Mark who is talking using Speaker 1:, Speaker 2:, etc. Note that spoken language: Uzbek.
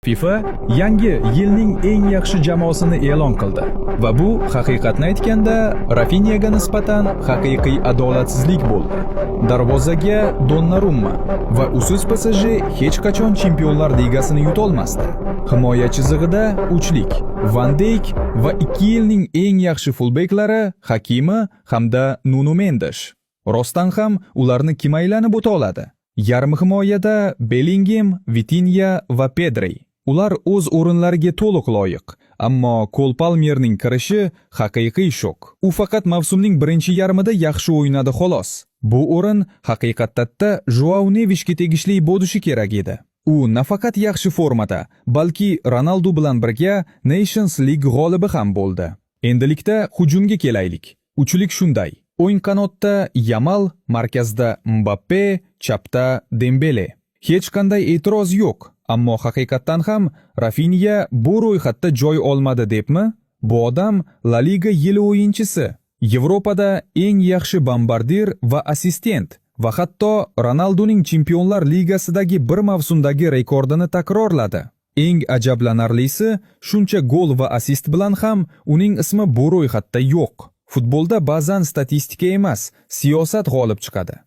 Speaker 1: FIFA yangi yilning eng yaxshi jamoasini e'lon qildi va bu haqiqatni aytganda Rafinyaga nisbatan haqiqiy adolatsizlik bo'ldi. Darvozaga Donnarumma va usiz PSG hech qachon Chempionlar Ligasini yuta olmasdi. Himoya chizig'ida uchlik Van Dijk va 2 yilning eng yaxshi fullbeklari Hakimi hamda Nuno Mendes. Rostdan ham ularni kim aylanib o'ta oladi? Yarim himoyada Bellingham, Vitinha va Pedri. Ular o'z o'rinlariga to'liq loyiq, ammo Cole Palmerning kirishi haqiqiy shok. U faqat mavsumning birinchi yarmida yaxshi o'ynadi xolos. Bu o'rin haqiqatda Joao Nevishga tegishli bo'lishi kerak edi. U nafaqat yaxshi formada, balki Ronaldo bilan birga Nations League g'olibi ham bo'ldi. Endilikda hujumga kelaylik. Uchlik shunday: o'ng qanotda Yamal, markazda Mbappe, chapda Dembele. Hech qanday e'tiroz yo'q. Ammo haqiqatdan ham Rafinha bu ro'yxatda joy olmadi debmi? Bu odam La Liga yili o'yinchisi, Yevropada eng yaxshi bombardir va assistent va hatto Ronaldoning Chempionlar Ligasidagi bir mavsumdagi rekordini takrorladi. Eng ajablanarlisi, shuncha gol va assist bilan ham uning ismi bu ro'yxatda yo'q. Futbolda ba'zan statistika emas, siyosat g'olib chiqadi.